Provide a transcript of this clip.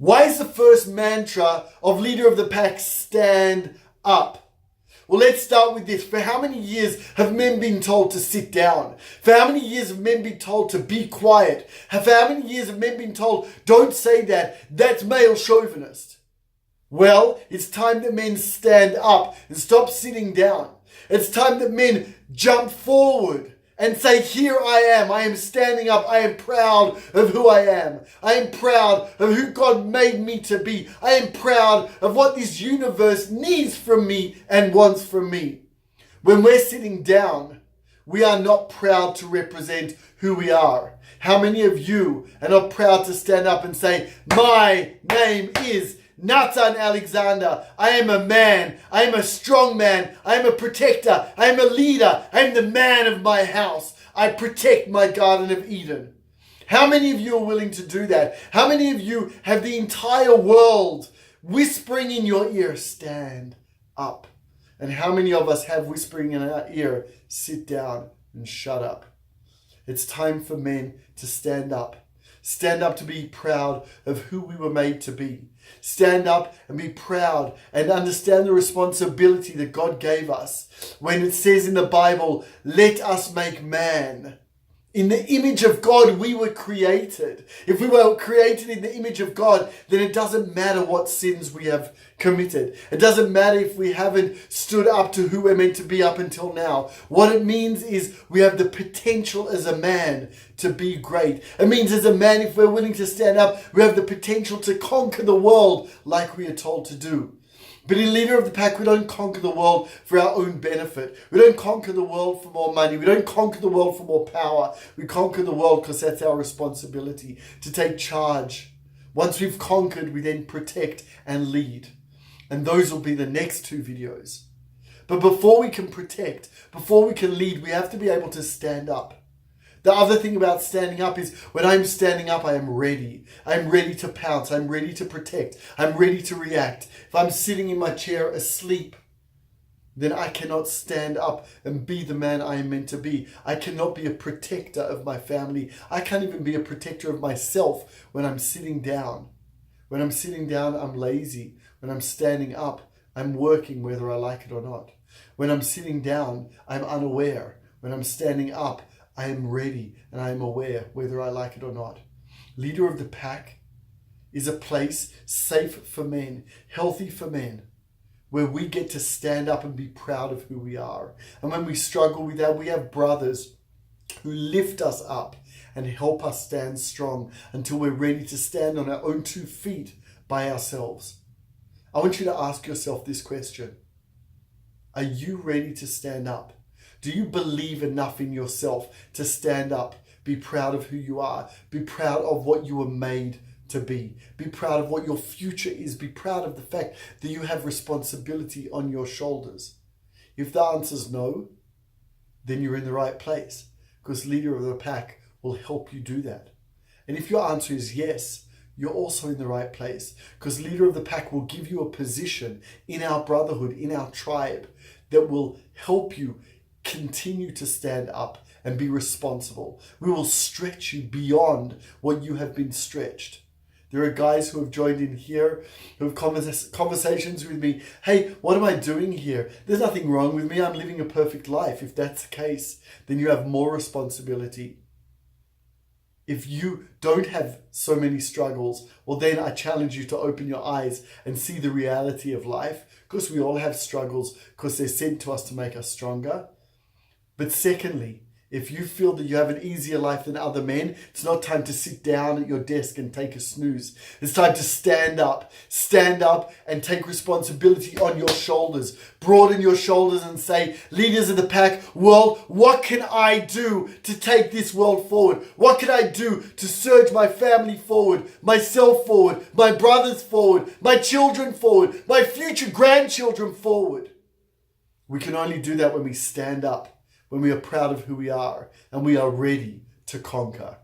Why is the first mantra of leader of the pack stand up? Well, let's start with this. For how many years have men been told to sit down? For how many years have men been told to be quiet? For how many years have men been told, don't say that, that's male chauvinist? Well, it's time that men stand up and stop sitting down. It's time that men jump forward and say, here I am standing up, I am proud of who I am. I am proud of who God made me to be. I am proud of what this universe needs from me and wants from me. When we're sitting down, we are not proud to represent who we are. How many of you are not proud to stand up and say, my name is Nathan Alexander. I am a man. I am a strong man. I am a protector. I am a leader. I am the man of my house. I protect my Garden of Eden. How many of you are willing to do that? How many of you have the entire world whispering in your ear, stand up? And how many of us have whispering in our ear, sit down and shut up? It's time for men to stand up. Stand up to be proud of who we were made to be. Stand up and be proud and understand the responsibility that God gave us. When it says in the Bible, let us make man. In the image of God, we were created. If we were created in the image of God, then it doesn't matter what sins we have committed. It doesn't matter if we haven't stood up to who we're meant to be up until now. What it means is we have the potential as a man to be great. It means as a man, if we're willing to stand up, we have the potential to conquer the world like we are told to do. But in leader of the pack, we don't conquer the world for our own benefit. We don't conquer the world for more money. We don't conquer the world for more power. We conquer the world because that's our responsibility, to take charge. Once we've conquered, we then protect and lead. And those will be the next two videos. But before we can protect, before we can lead, we have to be able to stand up. The other thing about standing up is when I'm standing up, I am ready. I'm ready to pounce. I'm ready to protect. I'm ready to react. If I'm sitting in my chair asleep, then I cannot stand up and be the man I am meant to be. I cannot be a protector of my family. I can't even be a protector of myself when I'm sitting down. When I'm sitting down, I'm lazy. When I'm standing up, I'm working whether I like it or not. When I'm sitting down, I'm unaware. When I'm standing up, I am ready and I am aware whether I like it or not. Leader of the pack is a place safe for men, healthy for men, where we get to stand up and be proud of who we are. And when we struggle with that, we have brothers who lift us up and help us stand strong until we're ready to stand on our own 2 feet by ourselves. I want you to ask yourself this question. Are you ready to stand up? Do you believe enough in yourself to stand up, be proud of who you are, be proud of what you were made to be proud of what your future is, be proud of the fact that you have responsibility on your shoulders? If the answer is no, then you're in the right place, because leader of the pack will help you do that. And if your answer is yes, you're also in the right place, because leader of the pack will give you a position in our brotherhood, in our tribe, that will help you continue to stand up and be responsible. We will stretch you beyond what you have been stretched. There are guys who have joined in here, who have conversations with me. Hey, what am I doing here? There's nothing wrong with me. I'm living a perfect life. If that's the case, then you have more responsibility. If you don't have so many struggles, well, then I challenge you to open your eyes and see the reality of life, because we all have struggles, because they're sent to us to make us stronger. But secondly, if you feel that you have an easier life than other men, it's not time to sit down at your desk and take a snooze. It's time to stand up and take responsibility on your shoulders. Broaden your shoulders and say, leaders of the pack, world, what can I do to take this world forward? What can I do to surge my family forward, myself forward, my brothers forward, my children forward, my future grandchildren forward? We can only do that when we stand up, when we are proud of who we are and we are ready to conquer.